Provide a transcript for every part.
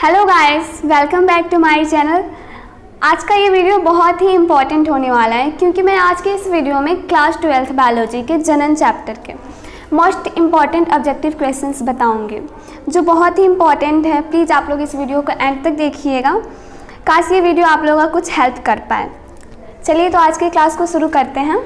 Hello guys, welcome back to my channel. आज का ये वीडियो बहुत ही इम्पॉर्टेंट होने वाला है क्योंकि मैं आज के इस वीडियो में क्लास 12th बायोलॉजी के जनन चैप्टर के मोस्ट इम्पॉर्टेंट ऑब्जेक्टिव क्वेश्चंस बताऊंगी जो बहुत ही इम्पॉर्टेंट है। प्लीज़ आप लोग इस वीडियो को एंड तक देखिएगा, काश ये वीडियो आप लोगों का कुछ हेल्प कर पाए। चलिए तो आज की क्लास को शुरू करते हैं।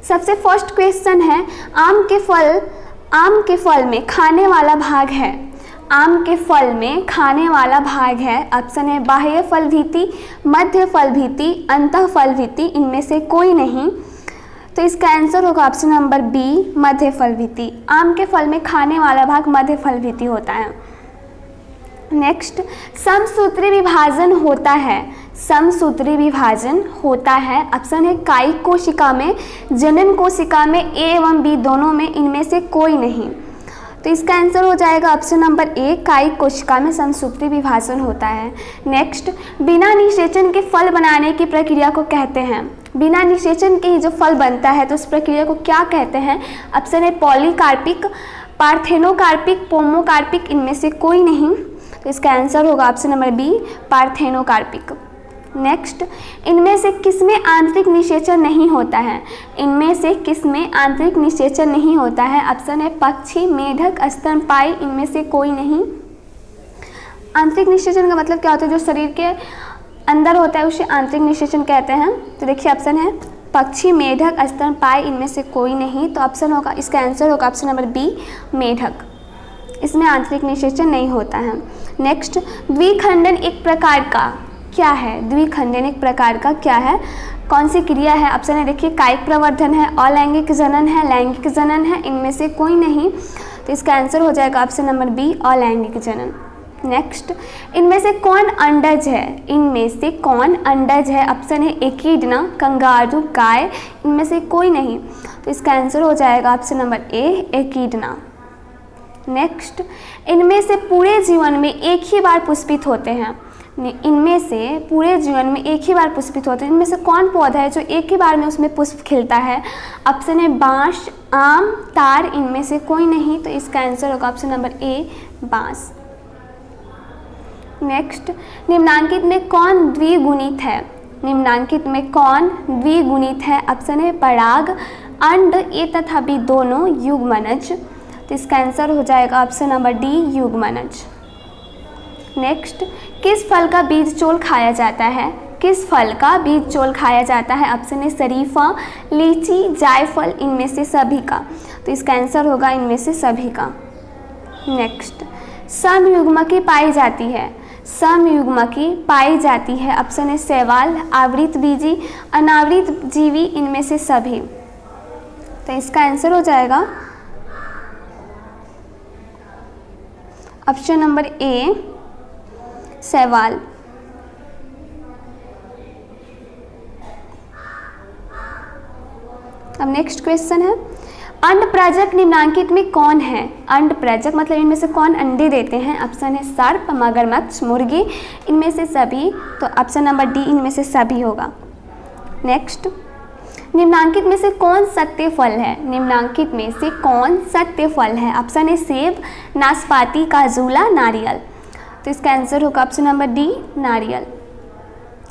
सबसे फर्स्ट क्वेश्चन है, आम के फल में खाने वाला भाग है। आम के फल में खाने वाला भाग है। ऑप्शन है बाह्य फल भित्ति, मध्य फल भित्ति, अंतः फल भित्ति, इनमें से कोई नहीं। तो इसका आंसर होगा ऑप्शन नंबर बी, मध्य फल भित्ति। आम के फल में खाने वाला भाग मध्य फल भित्ति होता है। नेक्स्ट, समसूत्री विभाजन होता है। समसूत्री विभाजन होता है। ऑप्शन है कायिक कोशिका में, जनन कोशिका में, ए एवं बी दोनों में, इनमें से कोई नहीं। तो इसका आंसर हो जाएगा ऑप्शन नंबर ए, कायिक कोशिका में समसूत्री विभाजन होता है। नेक्स्ट, बिना निषेचन के फल बनाने की प्रक्रिया को कहते हैं। बिना निषेचन के ही जो फल बनता है तो उस प्रक्रिया को क्या कहते हैं? ऑप्शन है पॉलीकार्पिक, पार्थेनोकार्पिक, पोमोकार्पिक, इनमें से कोई नहीं। तो इसका आंसर होगा option number B, parthenocarpic. Next, इनमें से किसमें आंतरिक निषेचन नहीं होता है? इनमें से किसमें आंतरिक निषेचन नहीं होता है? ऑप्शन है पक्षी, मेढक, स्तनपायी, इनमें से कोई नहीं। आंतरिक निषेचन का मतलब क्या होता है? जो शरीर के अंदर होता है उसे आंतरिक निषेचन कहते हैं। तो देखिए ऑप्शन है पक्षी, मेढक, स्तनपायी, इनमें से कोई नहीं। तो ऑप्शन होगा, इसका आंसर होगा ऑप्शन नंबर बी, मेढक। इसमें आंतरिक निषेचन नहीं होता है। नेक्स्ट, द्विखंडन एक प्रकार का क्या है? द्विखंडन एक प्रकार का क्या है? कौन सी क्रिया है? ऑप्शन है देखिए कायिक प्रवर्धन है, अलैंगिक जनन है, लैंगिक जनन है, इनमें से कोई नहीं। तो इसका आंसर हो जाएगा ऑप्शन नंबर बी, अलैंगिक जनन। नेक्स्ट, इनमें से कौन अंडज है? इनमें से कौन अंडज है? ऑप्शन है एकिडना, कंगारू, गाय, इनमें से कोई नहीं। तो इसका आंसर हो जाएगा ऑप्शन नंबर ए, एकिडना। नेक्स्ट, इनमें से पूरे जीवन में एक ही बार पुष्पित होते हैं। इनमें से पूरे जीवन में एक ही बार पुष्पित होते हैं। इनमें से कौन पौधा है जो एक ही बार में उसमें पुष्प खिलता है? ऑप्शन है बांस, आम, तार, इनमें से कोई नहीं। तो इसका आंसर होगा ऑप्शन नंबर ए, बांस। नेक्स्ट, निम्नांकित में कौन द्विगुणित है? निम्नांकित में कौन द्विगुणित है? ऑप्शन है पराग, अंड, ए तथा बी दोनों, युग्मनज। तो इसका आंसर हो जाएगा ऑप्शन नंबर डी, युग्मनज। नेक्स्ट, किस फल का बीज चोल खाया जाता है? किस फल का बीज चोल खाया जाता है? ऑप्शन है शरीफा, लीची, जायफल, इनमें से सभी का। तो इसका आंसर होगा इनमें से सभी का। नेक्स्ट, समयुग्मकी पाई जाती है। समयुग्मकी पाई जाती है। ऑप्शन है शैवाल, आवृत बीजी, अनावृत जीवी, इनमें से सभी। तो इसका आंसर हो जाएगा ऑप्शन नंबर ए, शैवाल। अब नेक्स्ट क्वेश्चन है, अंडप्राजक निम्नांकित में कौन है? अंडप्राजक मतलब इनमें से कौन अंडे देते हैं? ऑप्शन है सर्प, मगरमच्छ, मुर्गी, इनमें से सभी। तो ऑप्शन नंबर डी, इनमें से सभी होगा। नेक्स्ट, निम्नांकित में से कौन सत्य फल है? निम्नांकित में से कौन सत्य फल है? ऑप्शन है सेब, नाशपाती, काजूला, नारियल। तो इसका आंसर होगा ऑप्शन नंबर डी, नारियल।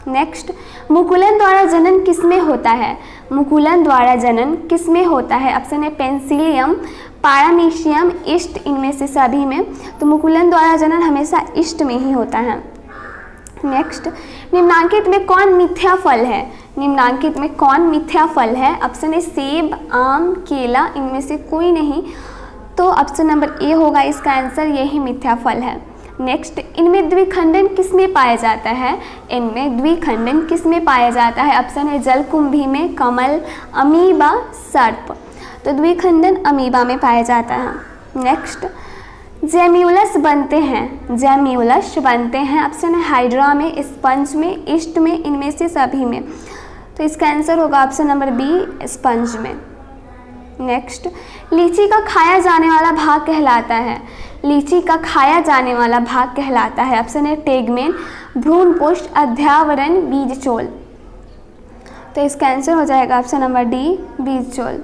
नेक्स्ट, मुकुलन द्वारा जनन किसमें होता है? मुकुलन द्वारा जनन किसमें होता है? ऑप्शन है पेंसिलियम, पारामीशियम, ईस्ट, इनमें से सभी में। तो मुकुलन द्वारा जनन हमेशा ईस्ट में ही होता है। नेक्स्ट, निम्नांकित में कौन मिथ्या फल है? निम्नांकित में कौन मिथ्या फल है? ऑप्शन है सेब, आम, केला, इनमें से कोई नहीं। तो ऑप्शन नंबर ए होगा इसका आंसर, यही मिथ्या फल है। नेक्स्ट, इनमें द्विखंडन किसमें पाया जाता है? इनमें द्विखंडन किसमें पाया जाता है? ऑप्शन है जलकुंभी में, कमल, अमीबा, सर्प। तो द्विखंडन अमीबा में पाया जाता है। नेक्स्ट, जेम्यूलस बनते हैं। जेम्यूलस बनते हैं। ऑप्शन है हाइड्रा में, स्पंज में, ईस्ट में, इनमें से सभी में। तो इसका आंसर होगा ऑप्शन नंबर बी, स्पंज में। नेक्स्ट, लीची का खाया जाने वाला भाग कहलाता है। लीची का खाया जाने वाला भाग कहलाता है? ऑप्शन ए टेगमेन, भ्रूणपुष्ट, अध्यावरण, बीजचोल। तो इसका आंसर हो जाएगा ऑप्शन नंबर डी, बीजचोल।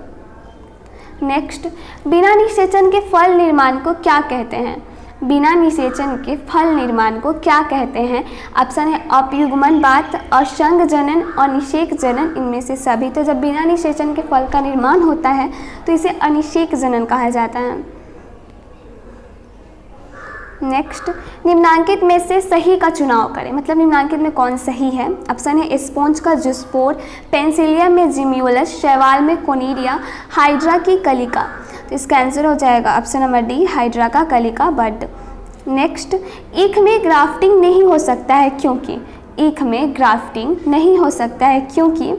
नेक्स्ट, बिना निषेचन के फल निर्माण को क्या कहते हैं? बिना निषेचन के फल निर्माण को क्या कहते हैं? ऑप्शन है अपयुग्मन बात, असंग जनन और निषेक जनन, इनमें से सभी। तो जब बिना निषेचन के फल का निर्माण होता है तो इसे अनिषेक जनन कहा जाता है। नेक्स्ट, निम्नांकित में से सही का चुनाव करें, मतलब निम्नांकित में कौन सही है? ऑप्शन है स्पॉन्ज का जूस्पोर, पेंसिलियम में जिम्यूलस, शैवाल में कोनिडिया, हाइड्रा की कलिका। तो इसका आंसर हो जाएगा ऑप्शन नंबर डी, हाइड्रा का कलिका बड। नेक्स्ट, ईख में ग्राफ्टिंग नहीं हो सकता है क्योंकि? ईख में ग्राफ्टिंग नहीं हो सकता है क्योंकि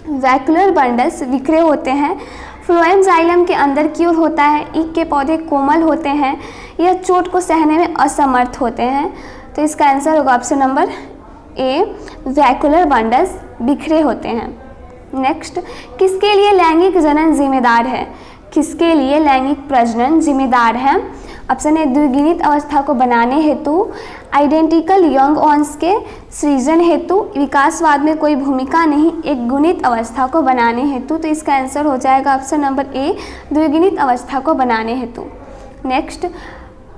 वैक्यूलर बंडल्स बिखरे होते हैं, फ्लोएम जाइलम के अंदर की ओर होता है, ईख के पौधे कोमल होते हैं, यह चोट को सहने में असमर्थ होते हैं। तो इसका आंसर होगा ऑप्शन नंबर ए, वैक्यूलर बंडल्स बिखरे होते हैं। नेक्स्ट, किसके लिए लैंगिक जनन जिम्मेदार है? किसके लिए लैंगिक प्रजनन जिम्मेदार है? ऑप्शन ए द्विगुणित अवस्था को बनाने हेतु, आइडेंटिकल यंग ऑन्स के सृजन हेतु, विकासवाद में कोई भूमिका नहीं, एक गुणित अवस्था को बनाने हेतु। तो इसका आंसर हो जाएगा ऑप्शन नंबर ए, द्विगुणित अवस्था को बनाने हेतु। नेक्स्ट,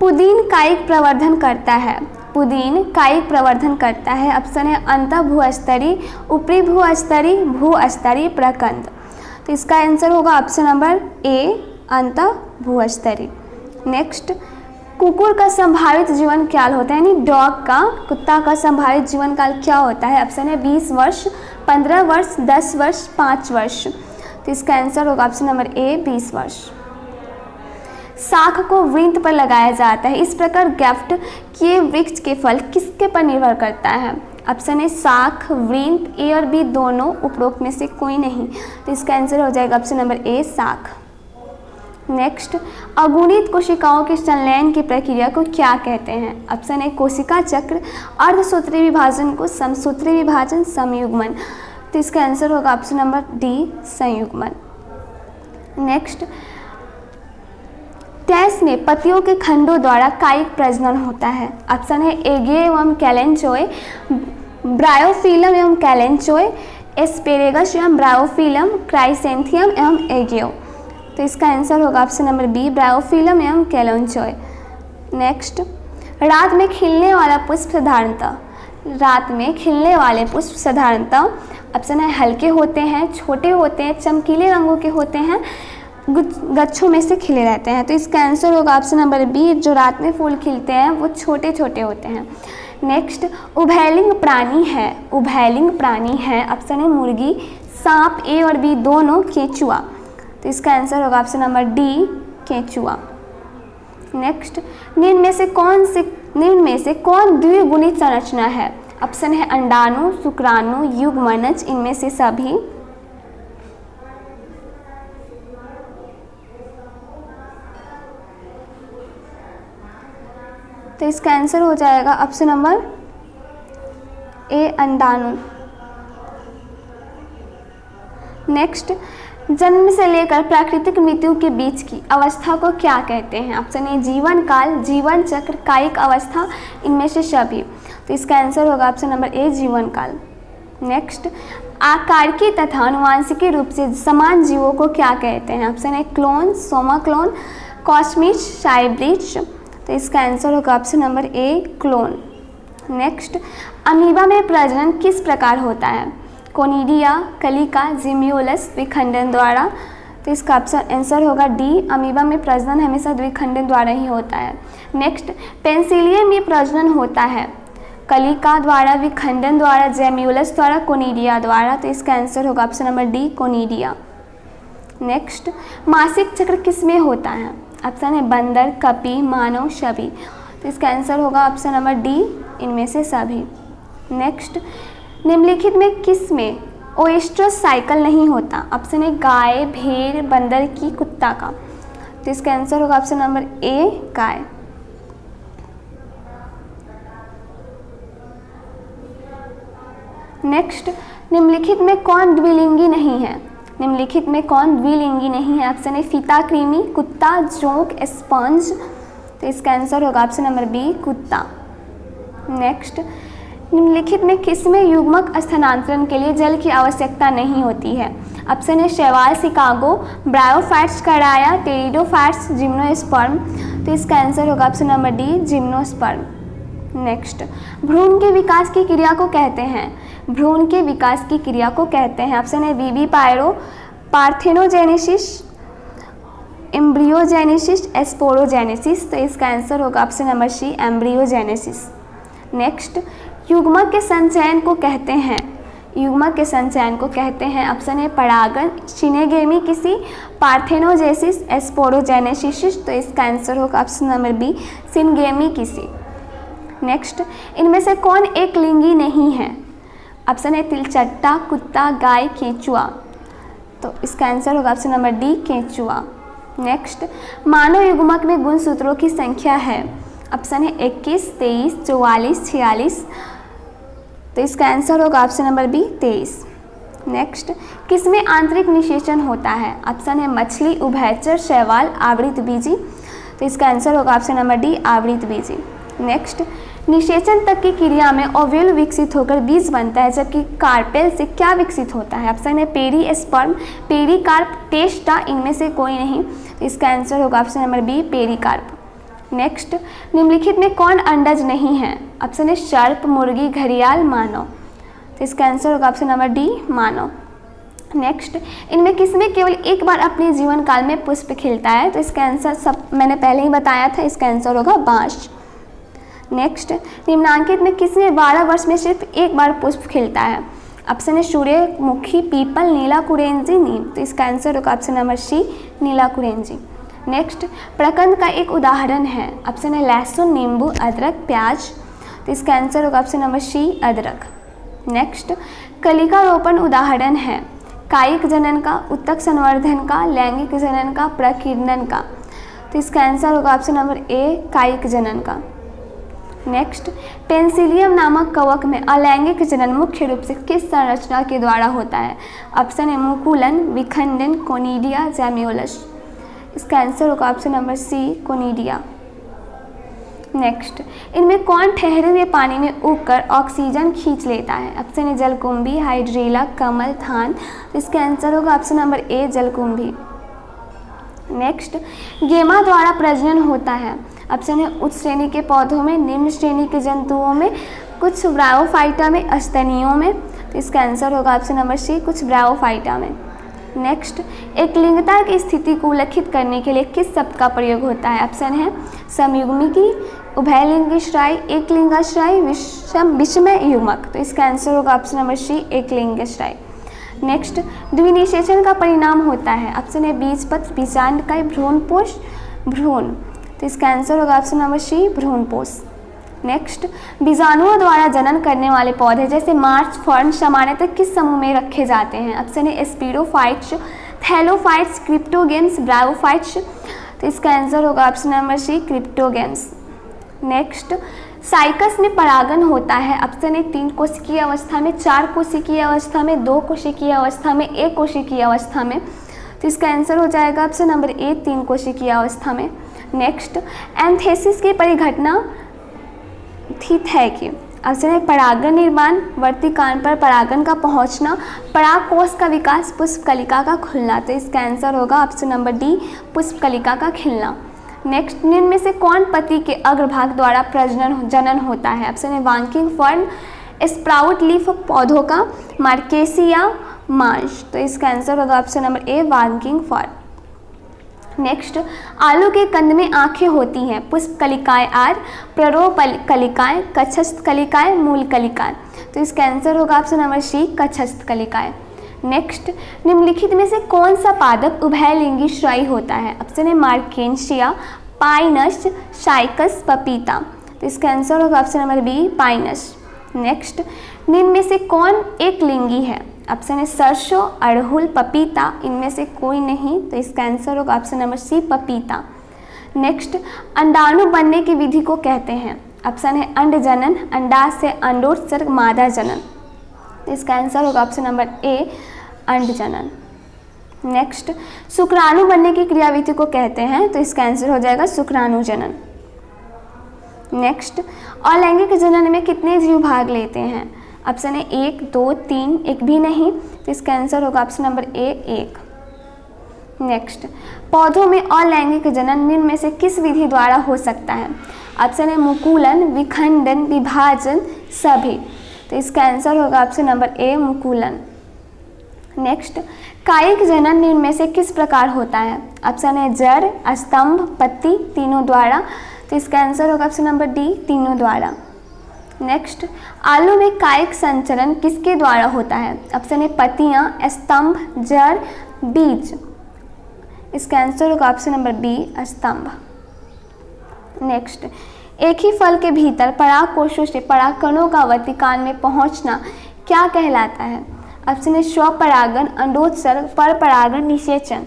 पुदीन कायिक प्रवर्धन करता है? पुदीन कायिक प्रवर्धन करता है। ऑप्शन है अंतः भूस्तरीय, ऊपरी भूस्तरीय, भूस्तरीय, प्रकंद। तो इसका आंसर होगा ऑप्शन नंबर ए, अंतः भूस्तरीय। नेक्स्ट, कुकुर का संभावित जीवन काल होता है, यानी डॉग का, कुत्ता का संभावित जीवन काल क्या होता है? ऑप्शन है 20 वर्ष, 15 वर्ष, 10 वर्ष, 5 वर्ष। तो इसका आंसर होगा ऑप्शन नंबर ए, 20 वर्ष। शाख को वृंत पर लगाया जाता है, इस प्रकार ग्राफ्ट किए वृक्ष के फल किसके पर निर्भर करता है? ऑप्शन है शाख, वृंत, ए और बी दोनों, उपरोक्त में से कोई नहीं। तो इसका आंसर हो जाएगा ऑप्शन नंबर ए, शाख। नेक्स्ट, अगुणित कोशिकाओं के संलयन की प्रक्रिया को क्या कहते हैं? ऑप्शन ए कोशिका चक्र, अर्धसूत्री विभाजन को समसूत्री विभाजन, संयुग्मन। तो इसका आंसर होगा ऑप्शन नंबर डी, संयुग्मन। नेक्स्ट, डैश में पत्तियों के खंडों द्वारा कायिक प्रजनन होता है? ऑप्शन है एगियो एवं कैलेंचोए, ब्रायोफिलम एवं कैलेंचोए, एस्पेरेगस एवं ब्रायोफिलम, क्राइसेंथियम एवं एगियो। तो इसका आंसर होगा ऑप्शन नंबर बी, ब्रायोफिलम एवं कैलेंचोए। नेक्स्ट, रात में खिलने वाला पुष्प साधारणतः, रात में खिलने वाले पुष्प साधारणतः ऑप्शन है हल्के होते हैं, छोटे होते हैं, चमकीले रंगों के होते हैं, गच्छों में से खिले रहते हैं। तो इसका आंसर होगा ऑप्शन नंबर बी, जो रात में फूल खिलते हैं वो छोटे छोटे होते हैं। नेक्स्ट, उभयलिंग प्राणी है, उभयलिंग प्राणी है। ऑप्शन है मुर्गी, सांप, ए और बी दोनों, केंचुआ। तो इसका आंसर होगा ऑप्शन नंबर डी, केंचुआ। नेक्स्ट, निम्न में से कौन द्विगुणित संरचना है? ऑप्शन है अंडाणु, शुक्राणु, युग्मनज, इनमें से सभी। तो इसका आंसर हो जाएगा ऑप्शन नंबर ए, अंडाणु। नेक्स्ट, जन्म से लेकर प्राकृतिक मृत्यु के बीच की अवस्था को क्या कहते हैं? ऑप्शन ए जीवन काल, जीवन चक्र, कायिक अवस्था, इनमें से सभी। तो इसका आंसर होगा ऑप्शन नंबर ए, जीवन काल। नेक्स्ट, आकारिकी तथा आनुवांशिकी रूप से समान जीवों को क्या कहते हैं? Option A clone, soma clone, कॉस्मिच, हाइब्रिड। तो इसका आंसर होगा option number A, clone. Next, amoeba में प्रजनन किस प्रकार होता है? कोनिडिया, कलिका, जिम्यूलस, विखंडन द्वारा। तो इसका आंसर होगा डी, अमीबा में प्रजनन हमेशा द्विखंडन द्वारा ही होता है। नेक्स्ट, पेंसिलियम में प्रजनन होता है कलिका द्वारा, विखंडन द्वारा, जेम्यूलस द्वारा, कोनिडिया द्वारा। तो इसका आंसर होगा option number D, conidia. Next, मासिक चक्र किस में होता है? ऑप्शन है बंदर, कपी, मानव, सभी। तो इसका आंसर होगा ऑप्शन नंबर डी, इनमें से सभी। नेक्स्ट, निम्नलिखित में किस में ओएस्ट्रस साइकिल नहीं होता? ऑप्शन है गाय, भेड़, बंदर की, कुत्ता का। तो इसका आंसर होगा ऑप्शन नंबर ए, गाय। नेक्स्ट, निम्नलिखित में कौन द्विलिंगी नहीं है? निम्नलिखित में कौन द्विलिंगी नहीं है? ऑप्शन है फीता कृमि, कुत्ता, जोंक, स्पंज। तो इसका आंसर होगा ऑप्शन नंबर बी कुत्ता। नेक्स्ट, निम्नलिखित में किसमें युग्मक स्थानांतरण के लिए जल की आवश्यकता नहीं होती है? ऑप्शन है शैवाल, शिकागो, ब्रायोफाइट्स, कराया, टेरिडोफाइट्स, जिम्नोस्पर्म। तो इसका आंसर होगा option number D gymnosperm. Next, भ्रूण के विकास की क्रिया को कहते हैं? भ्रूण के विकास की क्रिया को कहते हैं? ऑप्शन है बीबी पायरो, पार्थेनोजेनेसिस, एम्ब्रियोजेनेसिस, एस्पोरोजेनेसिस। तो इसका आंसर होगा option number C embryogenesis. Next, युग्मक के संचयन को कहते हैं? युग्मक के संचयन को कहते हैं? ऑप्शन है परागन, सिनेगेमी किसी, पार्थेनोजेनेसिस, एस्पोरोजेनेसिस। तो इसका आंसर होगा ऑप्शन नंबर बी सिनगेमी किसी। नेक्स्ट, इनमें से कौन एक लिंगी नहीं है? ऑप्शन है तिलचट्टा, कुत्ता, गाय, केंचुआ। तो इसका आंसर होगा ऑप्शन नंबर डी केंचुआ। नेक्स्ट, मानव युग्मक में गुणसूत्रों की संख्या है? ऑप्शन है 21, 23, 44, 46। तो इसका आंसर होगा ऑप्शन नंबर बी 23। नेक्स्ट, किसमें आंतरिक निषेचन होता है? ऑप्शन है मछली, उभयचर, शैवाल, आवृत बीजी। तो इसका आंसर होगा ऑप्शन नंबर डी आवृत बीजी। नेक्स्ट, निषेचन तक की क्रिया में ओव्यूल विकसित होकर बीज बनता है, जबकि कार्पेल से क्या विकसित होता है? ऑप्शन है पेरीस्पर्म, पेरिकार्प, टेस्टा, इनमें से कोई नहीं। तो इसका आंसर होगा option number B pericarp. Next, निम्नलिखित में कौन अंडज नहीं है? ऑप्शन है सर्प, मुर्गी, घड़ियाल, मानव। तो इसका आंसर होगा ऑप्शन नंबर डी मानव। नेक्स्ट, इनमें किसमें केवल एक बार अपने जीवन काल में पुष्प खिलता है? तो इसका आंसर सब मैंने पहले ही बताया था, इसका आंसर होगा बांस। नेक्स्ट, निम्नांकित में किसमें 12 वर्ष में सिर्फ एक बार पुष्प खिलता है? ऑप्शन है सूर्यमुखी, पीपल, नीला कुरेंजी, नीम। तो इसका आंसर होगा ऑप्शन नंबर सी नीला कुरेंजी। नेक्स्ट, प्रकंद का एक उदाहरण है? ऑप्शन है लहसुन, नींबू, अदरक, प्याज। तो इसका आंसर होगा ऑप्शन नंबर सी अदरक। नेक्स्ट, कलिका रोपण उदाहरण है? कायिक जनन का, उत्तक संवर्धन का, लैंगिक जनन का, प्रकीर्णन का। तो इसका आंसर होगा ऑप्शन नंबर ए कायिक जनन का। नेक्स्ट, पेंसिलियम नामक कवक में अलैंगिक जनन मुख्य रूप से किस संरचना के द्वारा होता है? ऑप्शन है मुकुलन, विखंडन, कोनिडिया, जैम्यूलस। इसका आंसर होगा option number C conidia. Next, इनमें कौन ठहरे हुए पानी में उगकर ऑक्सीजन खींच लेता है? ऑप्शन है जलकुंभी, हाइड्रेला, कमल, थान। इसका आंसर होगा ऑप्शन नंबर ए जलकुंभी। नेक्स्ट, गेमा द्वारा प्रजनन होता है? ऑप्शन है उच्च श्रेणी के पौधों में, निम्न श्रेणी के जंतुओं में, कुछ ब्रायोफाइटा में, स्तनियों में। तो इसका आंसर होगा ऑप्शन नंबर सी कुछ ब्रायोफाइटा में। नेक्स्ट, एकलिंगता की स्थिति को उल्लेखित करने के लिए किस शब्द का प्रयोग होता है? ऑप्शन है समयुग्मिकी, उभयलिंगाश्रय, एकलिंगाश्रय, विषमय युग्मक। तो इसका आंसर होगा ऑप्शन नंबर सी एकलिंगाश्रय। नेक्स्ट, द्विनिषेचन का परिणाम होता है? ऑप्शन है बीजपत्र, बीजांडकाय, भ्रूणपोष, भ्रूण। तो इसका आंसर होगा ऑप्शन नंबर सी भ्रूणपोष। नेक्स्ट, बीजाणुओं द्वारा जनन करने वाले पौधे जैसे मार्च, फर्न सामान्यतः किस समूह में रखे जाते हैं? ऑप्शन है स्पीरोफाइट्स, थैलोफाइट्स, क्रिप्टोगेम्स, ब्रायोफाइट्स। तो इसका आंसर होगा option number C cryptogams. Next, Cycas में परागन होता है? ऑप्शन है 3 कोशिकीय अवस्था में, 4 कोशिकीय अवस्था में, 2 कोशिकीय अवस्था में, 1 कोशिकीय अवस्था में। तो इसका आंसर हो जाएगा ऑप्शन नंबर ए 3 कोशिकीय अवस्था में। नेक्स्ट, एंथेसिस की परिघटना थित है कि? ऑप्शन है परागन निर्माण, वर्तिकान पर परागन का पहुंचना, परागकोश का विकास, पुष्प कलिका का खुलना। तो इसका आंसर होगा ऑप्शन नंबर डी पुष्प कलिका का खिलना। नेक्स्ट, निम्न में से कौन पत्ती के अग्रभाग द्वारा जनन होता है? ऑप्शन है वांकिंग फर्न, स्प्राउट लीफ पौधों का, मार्केसिया, मार्श। तो इसका आंसर होगा option number A walking fern. Next, आलू के कंद में आंखें होती हैं? पुष्प कलिकाएं आर, प्ररोप कलिकाएं, कक्षस्थ कलिकाएं, मूल कलिकाएं। तो इसका आंसर होगा ऑप्शन नंबर सी कक्षस्थ कलिकाएं। नेक्स्ट, निम्नलिखित में से कौन सा पादप उभयलिंगी श्रायी होता है? ऑप्शन है मार्केंशिया, पाइनस, साइकस, पपीता। तो इसका आंसर होगा option number B Pinus. Next, निम्न में से कौन एक लिंगी है? ऑप्शन है सरसों, अड़हुल, पपीता, इनमें से कोई नहीं। तो इसका आंसर होगा ऑप्शन नंबर सी पपीता। नेक्स्ट, अंडाणु बनने की विधि को कहते हैं? ऑप्शन है अंड जनन, अंडाशय से अंडोत्सर्ग, मादा जनन। तो इसका आंसर होगा ऑप्शन नंबर ए अंड जनन। नेक्स्ट, शुक्राणु बनने की क्रियाविधि को कहते हैं? तो इसका आंसर हो जाएगा शुक्राणु जनन। नेक्स्ट, अलैंगिक जनन में कितने जीव भाग लेते हैं? ऑप्शन है 1, 2, 3, एक भी नहीं, तो इसका आंसर होगा ऑप्शन नंबर ए 1। नेक्स्ट, पौधों में अलैंगिक जनन निम्न में से किस विधि द्वारा हो सकता है? ऑप्शन है मुकुलन, विखंडन, विभाजन, सभी, तो इसका आंसर होगा ऑप्शन नंबर ए मुकुलन। नेक्स्ट, कायिक जनन निम्न में से किस प्रकार होता है? ऑप्शन है जड़, स्तंभ, पत्ती, तीनों द्वारा, तो इसका आंसर होगा ऑप्शन नंबर डी तीनों द्वारा। नेक्स्ट, आलू में कायिक संचरण किसके द्वारा होता है? ऑप्शन है पत्तियां, स्तंभ, जड़, बीज, इसका आंसर होगा ऑप्शन नंबर बी स्तंभ। नेक्स्ट, एक ही फल के भीतर परागकोशों से परागकणों का वर्तिकाल में पहुंचना क्या कहलाता है? ऑप्शन है स्वपरागन, अंडोत्सर्ग, परपरागन, निषेचन,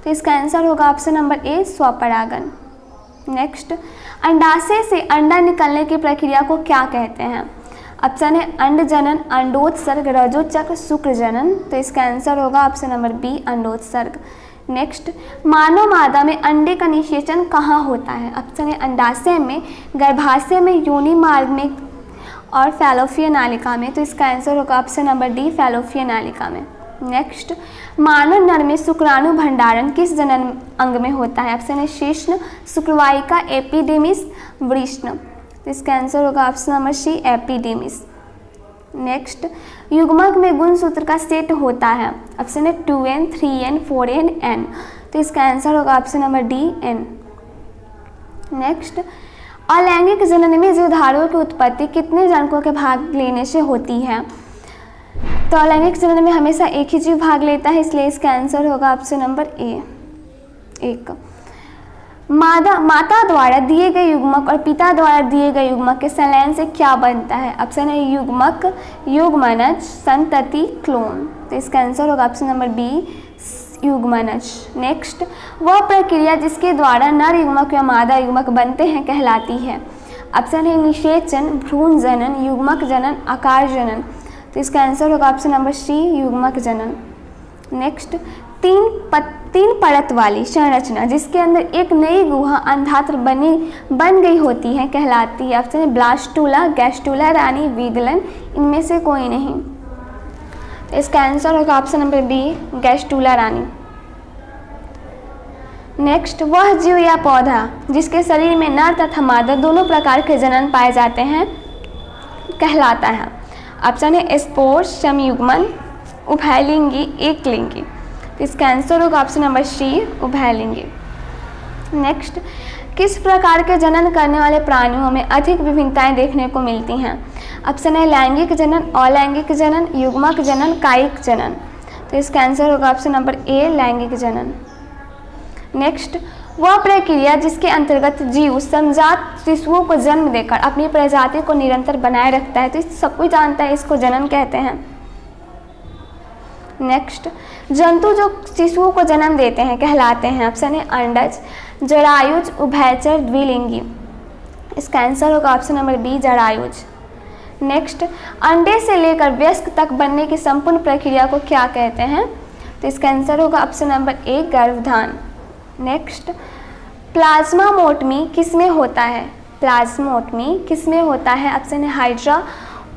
तो इसका आंसर होगा ऑप्शन नंबर ए स्वपरागन। नेक्स्ट, अंडाशय से अंडा निकलने की प्रक्रिया को क्या कहते हैं? ऑप्शन है अंडजनन, अंडोत्सर्ग, रजोचक्र, शुक्रजनन, तो इसका आंसर होगा ऑप्शन नंबर बी अंडोत्सर्ग। नेक्स्ट, मानव मादा में अंडे का निषेचन कहाँ होता है? ऑप्शन है अंडाशय में, गर्भाशय में, योनि मार्ग में और फैलोपियन नालिका में, तो इसका आंसर होगा ऑप्शन नंबर डी फैलोपियन नालिका में। नेक्स्ट, मानव नर में शुक्राणु भंडारण किस जनन अंग में होता है? ऑप्शन है शिश्न, शुक्रवाहिका, एपिडेमिस, वृष्ण, तो इसका आंसर होगा option number C epidermis. Next, युग्मक में गुणसूत्र का सेट होता है? ऑप्शन है 2n, 3n, 4n, n, तो इसका आंसर होगा option number D n। Next, अलैंगिक जनन में जीवधारियों की उत्पत्ति कितने जनकों के भाग लेने से होती है? तो अलैंगिक जनन में हमेशा एक ही जीव भाग लेता है, इसलिए इसका आंसर होगा ऑप्शन नंबर ए 1। माता द्वारा दिए गए युग्मक और पिता द्वारा दिए गए युग्मक के संलयन से क्या बनता है? ऑप्शन है युग्मक, युग्मनज, संतति, क्लोन, तो इसका आंसर होगा ऑप्शन नंबर बी युग्मनज। नेक्स्ट, वह प्रक्रिया जिसके द्वारा नर युग्मक या मादा युग्मक बनते हैं कहलाती है? ऑप्शन है निषेचन, भ्रूण जनन, युग्मक जनन, आकार जनन, तो इसका आंसर होगा ऑप्शन नंबर सी युग्मक जनन। नेक्स्ट, तीन परत वाली संरचना जिसके अंदर एक नई गुहा अंधात्र बन गई होती है कहलाती है? ऑप्शन है ब्लास्टूला, गैस्टूला, रानी, वीगलन, इनमें से कोई नहीं, तो इसका आंसर होगा ऑप्शन नंबर बी गैस्टूला रानी। नेक्स्ट, वह जीव या पौधा जिसके शरीर में नर तथा मादा दोनों प्रकार के जनन पाए जाते हैं कहलाता है? ऑप्शन है स्पोर, समयुग्मन, उभयलिंगी, एकलिंगी, तो इसका आंसर होगा ऑप्शन नंबर सी उभयलिंगी। नेक्स्ट, किस प्रकार के जनन करने वाले प्राणियों में अधिक विभिन्नताएं देखने को मिलती हैं? ऑप्शन है लैंगिक जनन, अलैंगिक जनन, युग्मक जनन, कायिक जनन, तो इसका आंसर होगा ऑप्शन नंबर ए लैंगिक जनन। नेक्स्ट, वह प्रक्रिया जिसके अंतर्गत जीव संजात शिशुओं को जन्म देकर अपनी प्रजाति को निरंतर बनाए रखता है, तो इस सब कोई जानता है, इसको जनन कहते हैं। नेक्स्ट, जंतु जो शिशुओं को जन्म देते हैं कहलाते हैं? ऑप्शन है अंडज, जरायुज, उभयचर, द्विलिंगी, इसका आंसर होगा ऑप्शन नंबर बी जरायुज। नेक्स्ट, अंडे से लेकर वयस्क तक बनने की संपूर्ण प्रक्रिया को क्या कहते हैं? तो इसका आंसर होगा ऑप्शन नंबर ए गर्भधान। नेक्स्ट, प्लाज्मामोटमी किसमें होता है? प्लाज्मोटमी किसमें होता है? ऑप्शन है हाइड्रा,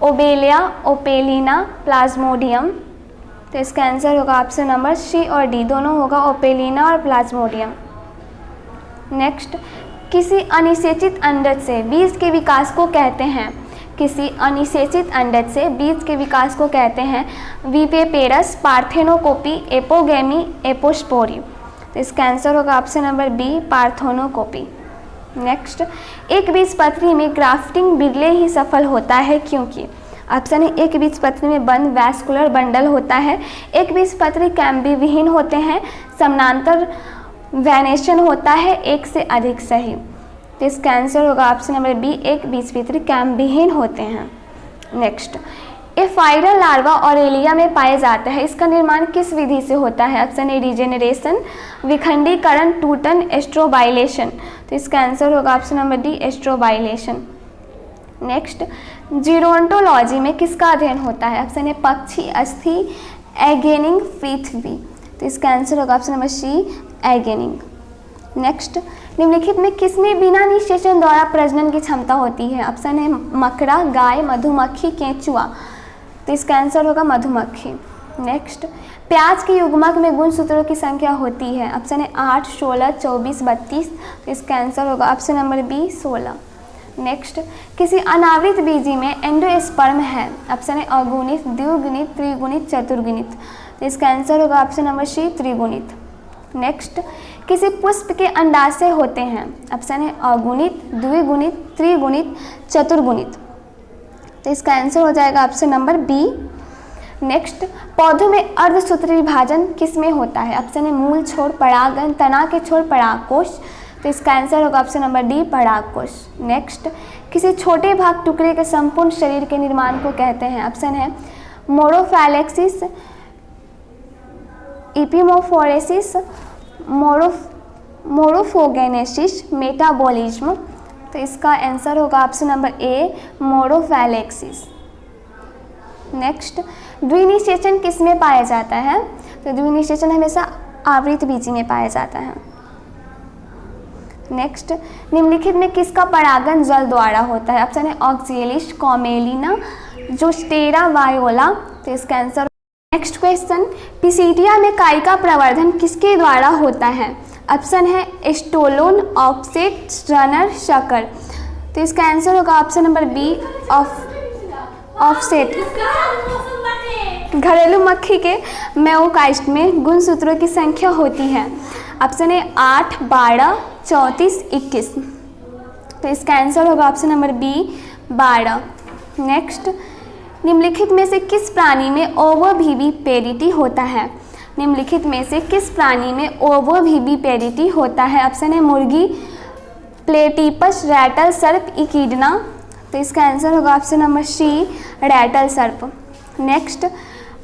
ओबेलिया, ओपेलिना, प्लाज्मोडियम, तो इसका आंसर होगा ऑप्शन नंबर सी और डी दोनों होगा, ओपेलिना और प्लाज्मोडियम। नेक्स्ट, किसी अनिषेचित अंडज से बीज के विकास को कहते हैं? किसी अनिषेचित अंडज से बीज के विकास को कहते हैं विपेपेरस, पार्थेनोकोपी, एपोगेमी, एपोस्पोरी, तो इसका आंसर होगा ऑप्शन नंबर बी पार्थेनोकोपी। नेक्स्ट, एक बीजपत्री में ग्राफ्टिंग बिरले ही सफल होता है क्योंकि? ऑप्शन है एक बीजपत्री में बंद वैस्कुलर बंडल होता है, एक बीजपत्री कैम्बी विहीन होते हैं, समानांतर वेनेशन होता है, एक से अधिक सही, तो इसका आंसर होगा ऑप्शन नंबर बी एक बीजपत्री कैम्ब विहीन होते हैं। नेक्स्ट, एफाइरल लार्वा ऑरेलिया में पाए जाता है, इसका निर्माण किस विधि से होता है? ऑप्शन ए रीजेनरेशन, विखंडीकरण, टूटन, एस्ट्रोबाइलेशन, तो इसका आंसर होगा ऑप्शन नंबर डी एस्ट्रोबाइलेशन। नेक्स्ट, जीरोंटोलॉजी में किसका अध्ययन होता है? ऑप्शन ए पक्षी, अस्थि, एगेनिंग, पृथ्वी, तो इसका आंसर होगा ऑप्शन नंबर सी एगेनिंग। नेक्स्ट, निम्नलिखित में किसमें बिना निषेचन द्वारा प्रजनन की क्षमता होती है? ऑप्शन है मकड़ा, गाय, मधुमक्खी, केंचुआ। तो इसका आंसर होगा मधुमक्खी। नेक्स्ट, प्याज के युग्मक में गुणसूत्रों की संख्या होती है? ऑप्शन है 8, 16, 24, 32। तो इसका आंसर होगा ऑप्शन नंबर बी 16। नेक्स्ट, किसी अनावृत बीजी में एंडोस्पर्म है? ऑप्शन है अगुणित, द्विगुणित, त्रिगुणित, चतुर्गुणित। तो इसका आंसर होगा ऑप्शन नंबर सी त्रिगुणित। नेक्स्ट, किसी पुष्प के अंडाशय होते हैं? ऑप्शन है अगुणित, द्विगुणित, त्रिगुणित, चतुर्गुणित। तो इसका आंसर हो जाएगा ऑप्शन नंबर बी। नेक्स्ट, पौधों में अर्धसूत्री विभाजन किस में होता है? ऑप्शन है मूल छोर, परागन, तना के छोर, परागकोश। तो इसका आंसर होगा ऑप्शन नंबर डी परागकोश। नेक्स्ट, किसी छोटे भाग टुकड़े के संपूर्ण शरीर के निर्माण को कहते हैं? ऑप्शन है मोरोफैलेक्सिस, इपिमोफोरेसिस, मोरोफोगेनेसिस, मेटाबॉलिज्म। तो इसका आंसर होगा ऑप्शन नंबर ए मोरोफैलेक्सिस। नेक्स्ट, द्विनिषेचन किस में पाया जाता है? तो द्विनिषेचन हमेशा आवृत बीजी में पाया जाता है। नेक्स्ट, निम्नलिखित में किसका परागन जल द्वारा होता है? ऑप्शन है ऑक्जेलिस, कॉमेलिना, जोस्टेरा, वायोला। तो इसका आंसर। नेक्स्ट क्वेश्चन, पिसीडिया में काई का प्रवर्धन किसके द्वारा होता है? ऑप्शन है एस्टोलोन, ऑफसेट, स्ट्रनर, शकर। तो इसका आंसर होगा ऑप्शन नंबर बी ऑफसेट। घरेलू मक्खी के मेओकाइस्ट में गुणसूत्रों की संख्या होती है? ऑप्शन है 8, 12, 34, 21। तो इसका आंसर होगा ऑप्शन नंबर बी 12। नेक्स्ट, निम्नलिखित में से किस प्राणी में ओवोविविपेरिटी होता है? निम्नलिखित में से किस प्राणी में ओवोविविपेरिटी होता है? ऑप्शन है मुर्गी, प्लेटिपस, रैटल सर्प, इकिडना। तो इसका आंसर होगा ऑप्शन नंबर सी रैटल सर्प। नेक्स्ट,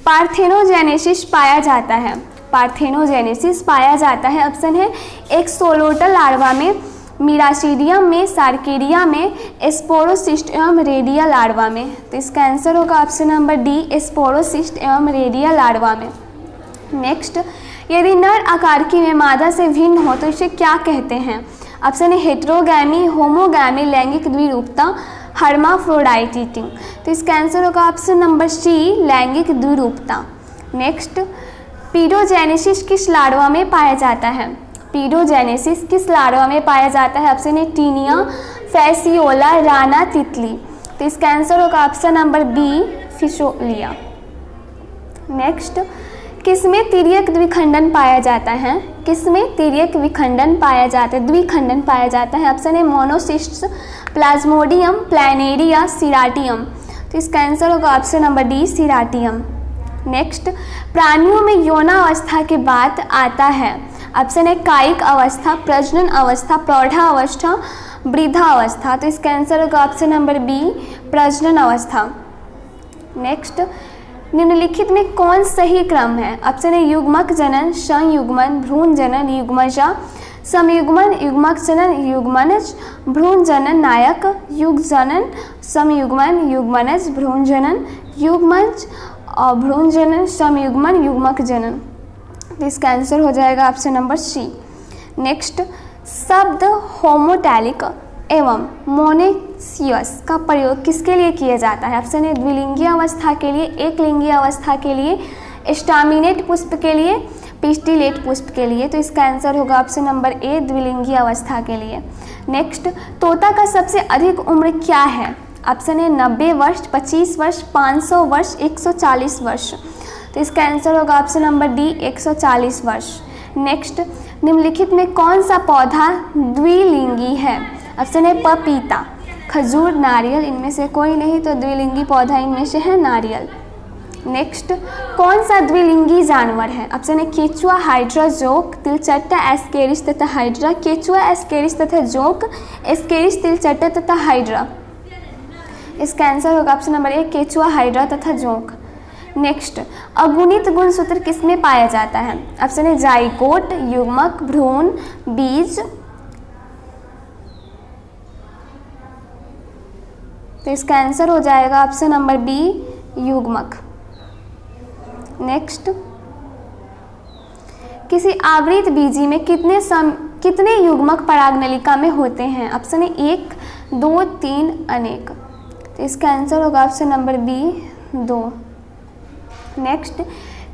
पार्थेनोजेनेसिस पाया जाता है? पार्थेनोजेनेसिस पाया जाता है ऑप्शन है एक्सोलोटल लार्वा में, मिरासीडियम में, सार्केरिया में, स्पोरोसिस्ट एवं रेडिया लार्वा में। तो इसका आंसर होगा ऑप्शन नंबर डी स्पोरोसिस्ट एवं रेडिया लार्वा में। नेक्स्ट, यदि नर आकार्की में मादा से भिन्न हो तो इसे क्या कहते हैं? ऑप्शन है हेट्रोगैमी, होमोगैमी, लैंगिक द्विरूपता, हर्माफ्रोडाइटिटिंग। तो इसका आंसर होगा ऑप्शन नंबर सी लैंगिक द्विरूपता। नेक्स्ट, पीडोजेनेसिस किस लार्वा में पाया जाता है? पीडोजेनेसिस किस लार्वा में पाया जाता है? ऑप्शन है टीनिया, फैसियोला, राना, तितली। तो इसका आंसर होगा ऑप्शन नंबर बी फिशोलिया। नेक्स्ट, किसमें तिर्यक द्विखंडन पाया जाता है? किसमें तिर्यक विखंडन पाया जाता है, द्विखंडन पाया जाता है? ऑप्शन है मोनोसिस्ट्स, प्लाज्मोडियम, प्लैनेरिया, सिराटियम। तो इसका आंसर होगा ऑप्शन नंबर डी सिराटियम। नेक्स्ट, प्राणियों में यौनावस्था के बाद आता है? ऑप्शन है कायिक अवस्था, प्रजनन अवस्था, प्रौढ़ा अवस्था, वृद्धा अवस्था। तो इसका आंसर होगा ऑप्शन नंबर बी प्रजनन अवस्था। नेक्स्ट, निम्नलिखित में कौन सही क्रम है? ऑप्शन है युग्मक जनन, संयुग्मन, भ्रूण जनन, युग्मजा, समयुग्मन, युग्मक जनन, युग्मनज, भ्रूण जनन, नायक, युग जनन, समयुग्मन, युग्मनज, भ्रूण जनन, युग्मज और भ्रूण जनन, समयुग्मन, युग्मक जनन। तो इसका आंसर हो जाएगा ऑप्शन नंबर सी। नेक्स्ट, शब्द होमोटैलिक एवं मोनेसियस का प्रयोग किसके लिए किया जाता है? ऑप्शन है द्विलिंगीय अवस्था के लिए, एक लिंगीय अवस्था के लिए, स्टामिनेट पुष्प के लिए, पिस्टिलेट पुष्प के लिए। तो इसका आंसर होगा ऑप्शन नंबर ए द्विलिंगीय अवस्था के लिए। नेक्स्ट, तोता का सबसे अधिक उम्र क्या है? ऑप्शन है 90 वर्ष, 25 वर्ष, 500 वर्ष, 140 वर्ष। तो इसका आंसर होगा ऑप्शन नंबर डी 140 वर्ष। नेक्स्ट, निम्नलिखित में कौन सा पौधा द्विलिंगी है? ऑप्शन है पपीता, खजूर, नारियल। इनमें से कोई नहीं, तो द्विलिंगी पौधा इनमें से है नारियल। नेक्स्ट, कौन सा द्विलिंगी जानवर है? ऑप्शन है केचुआ, हाइड्रा, जोंक, तिलचट्टा, एस्केरिस तथा हाइड्रा। केचुआ, एस्केरिस तथा जोंक, एस्केरिस, तिलचट्टा तथा हाइड्रा। इसका आंसर होगा ऑप्शन नंबर ए केचुआ, हाइड्रा तथा जोंक। नेक्स्ट, अगुणित गुणसूत्र किसमें पाया जाता है? ऑप्शन है जाइगोट, युग्मक, भ्रूण, बीज। तो इसका आंसर हो जाएगा ऑप्शन नंबर बी युग्मक। नेक्स्ट, किसी आवृत बीजी में कितने कितने युग्मक परागनलिका में होते हैं? ऑप्शन है 1, 2, 3, अनेक। तो इसका आंसर होगा ऑप्शन नंबर बी 2। नेक्स्ट,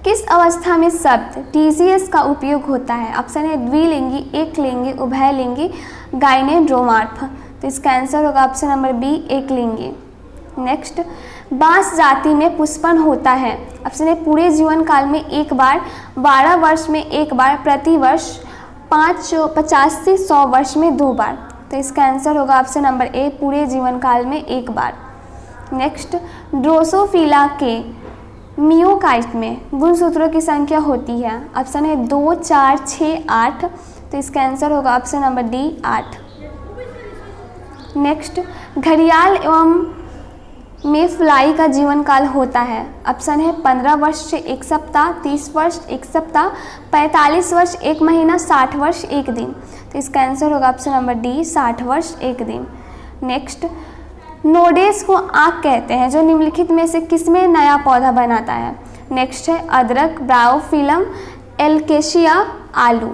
किस अवस्था में शब्द टीजीएस का उपयोग होता है? ऑप्शन है द्विलिंगी, एकलिंगी, उभयलिंगी, गाइनेड्रोमार्फ। तो इसका आंसर होगा ऑप्शन नंबर बी एकलिंगी। नेक्स्ट, बांस जाति में पुष्पन होता है? ऑप्शन है पूरे जीवन काल में एक बार, 12 वर्ष में एक बार, प्रति वर्ष 50 से 100 वर्ष में 2 बार। तो इसका आंसर होगा ऑप्शन नंबर ए पूरे जीवन काल में एक बार। नेक्स्ट, ड्रोसोफिला के मियोकाइट में गुणसूत्रों की संख्या होती है? ऑप्शन है 2, 4, 6, 8। तो इसका आंसर होगा ऑप्शन नंबर डी 8। नेक्स्ट, घड़ियाल एवं में फ्लाई का जीवन काल होता है? ऑप्शन है 15 वर्ष से 1 सप्ताह, 30 वर्ष 1 सप्ताह, 45 वर्ष 1 महीना, 60 वर्ष 1 दिन। तो इसका आंसर होगा ऑप्शन नंबर डी 60 वर्ष 1 दिन। नेक्स्ट, नोडेस को आँख कहते हैं जो निम्नलिखित में से किसमें नया पौधा बनाता है? नेक्स्ट है अदरक, ब्रायोफिलम, एलकेशिया, आलू।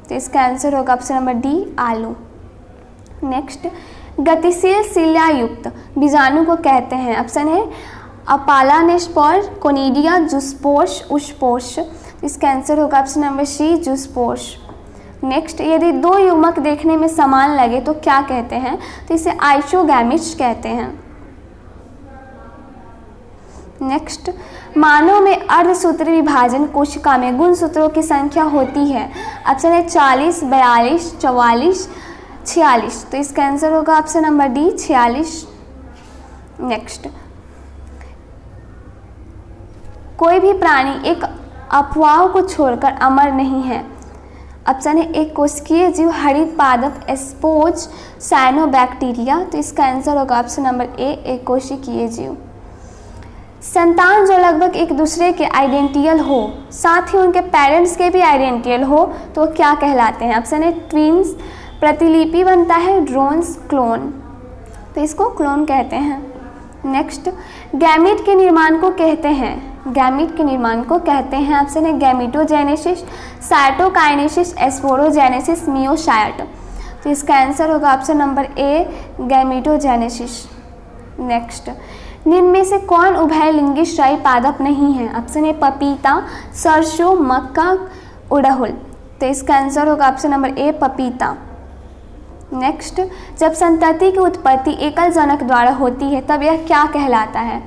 तो इसका आंसर होगा ऑप्शन नंबर डी आलू। नेक्स्ट, गतिशील सिल्यायुक्त बीजाणु को कहते हैं? ऑप्शन है अपालानेस्पोर, कोनिडिया, जूस्पोर्स, उस्पोर्स। इसका आंसर होगा option number C zoospores. Next, यदि 2 युग्मक देखने में समान लगे तो क्या कहते हैं? तो इसे आइसोगैमिट्स कहते हैं। नेक्स्ट, मानव में अर्धसूत्री विभाजन कोशिका में गुणसूत्रों की संख्या होती है? ऑप्शन है 40, 42, 44, 46। तो इसका आंसर होगा ऑप्शन नंबर डी 46। नेक्स्ट, कोई भी प्राणी एक अफवाह को छोड़कर अमर नहीं है? ऑप्शन है एक कोशिकीय जीव, हरित पादप, एस्पोज, साइनोबैक्टीरिया। तो इसका आंसर होगा ऑप्शन नंबर ए एक कोशिकीय जीव। संतान जो लगभग एक दूसरे के आइडेंटियल हो, साथ ही उनके पेरेंट्स के भी आइडेंटियल हो, तो क्या कहलाते हैं? ऑप्शन है ट्विंस, प्रतिलिपि बनता है, ड्रोन्स, क्लोन। तो इसको क्लोन कहते हैं। नेक्स्ट, गैमीट के निर्माण को कहते हैं? गैमीट के निर्माण को कहते हैं ऑप्शन है गैमीटोजेनेसिस, साइटोकाइनेसिस, एस्पोरोजेनेसिस, मियोसाइट। तो इसका आंसर होगा ऑप्शन नंबर ए गैमीटोजेनेसिस। नेक्स्ट, निम्न में से कौन उभयलिंगी श्रायी पादप नहीं है? ऑप्शन है पपीता, सरसों, मक्का, उड़हुल। तो इसका आंसर होगा ऑप्शन नंबर ए पपीता। नेक्स्ट, जब संतति की उत्पत्ति एकल जनक द्वारा होती है तब यह क्या कहलाता है?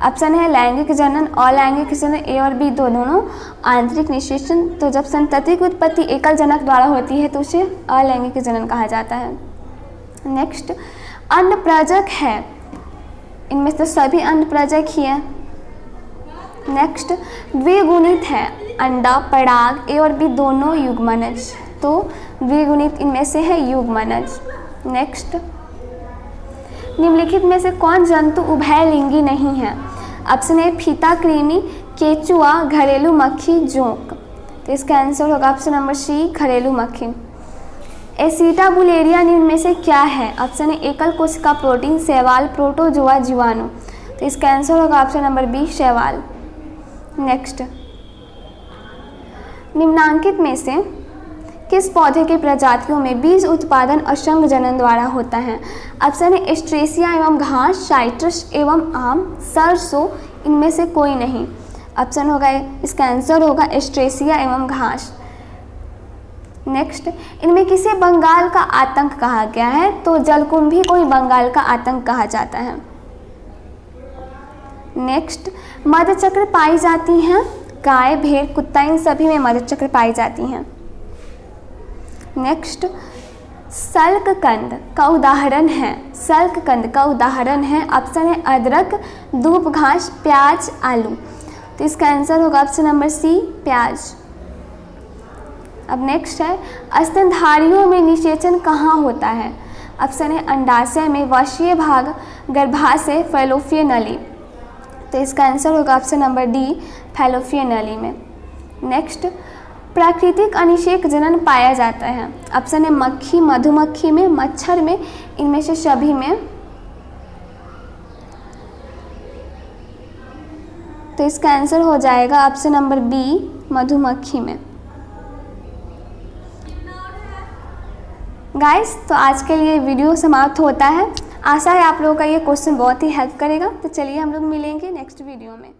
ऑप्शन है लैंगिक जनन, अलैंगिक जनन, ए और बी दोनों, आंतरिक निषेचन। तो जब संतति की उत्पत्ति एकल जनक द्वारा होती है तो उसे अलैंगिक जनन कहा जाता है। नेक्स्ट, अंडप्रजक है? इनमें से सभी अंडप्रजक ही है। नेक्स्ट, द्विगुणित है? अंडा, पराग, ए और बी दोनों, युग्मनज। तो द्विगुणित इनमें से है युग्मनज। नेक्स्ट, निम्नलिखित में से कौन जंतु उभयलिंगी नहीं है? ऑप्शन है फीता कृमि, केचुआ, घरेलू मक्खी, जोंक। तो इसका आंसर होगा ऑप्शन नंबर सी घरेलू मक्खी। एसिटाबुलेरिया निम्न में से क्या है? ऑप्शन है एकल कोशिका प्रोटीन, शैवाल, प्रोटोजोआ, जीवाणु। तो इसका आंसर होगा ऑप्शन नंबर बी शैवाल। नेक्स्ट, निम्नांकित में से किस पौधे की प्रजातियों में बीज उत्पादन असंग जनन द्वारा होता है? ऑप्शन है एस्ट्रेसिया एवं घास, साइट्रस एवं आम, सरसों, इनमें से कोई नहीं। ऑप्शन होगा इसका आंसर होगा एस्ट्रेसिया एवं घास। नेक्स्ट, इनमें किसे बंगाल का आतंक कहा गया है? तो जलकुंभी को ही बंगाल का आतंक कहा जाता है। नेक्स्ट, मधुचक्र पाई जाती हैं? गाय, भेड़, कुत्ता, इन सभी में मधुचक्र पाई जाती हैं। नेक्स्ट, सल्ककंद का उदाहरण है? सल्ककंद का उदाहरण है ऑप्शन है अदरक, दूब घास, प्याज, आलू। तो इसका आंसर होगा ऑप्शन नंबर सी प्याज। अब नेक्स्ट है, स्तनधारियों में निषेचन कहाँ होता है? ऑप्शन है अंडाशय में, वशीय भाग, गर्भाशय, फैलोपियन नली। तो इसका आंसर होगा ऑप्शन नंबर डी फैलोपियन नली में। नेक्स्ट, प्राकृतिक अनिषेक जनन पाया जाता है? ऑप्शन है मक्खी, मधुमक्खी में, मच्छर में, इनमें से सभी में। तो इसका आंसर हो जाएगा ऑप्शन नंबर बी मधुमक्खी में। गाइस, तो आज के लिए वीडियो समाप्त होता है। आशा है आप लोगों का ये क्वेश्चन बहुत ही हेल्प करेगा। तो चलिए हम लोग मिलेंगे नेक्स्ट वीडियो में।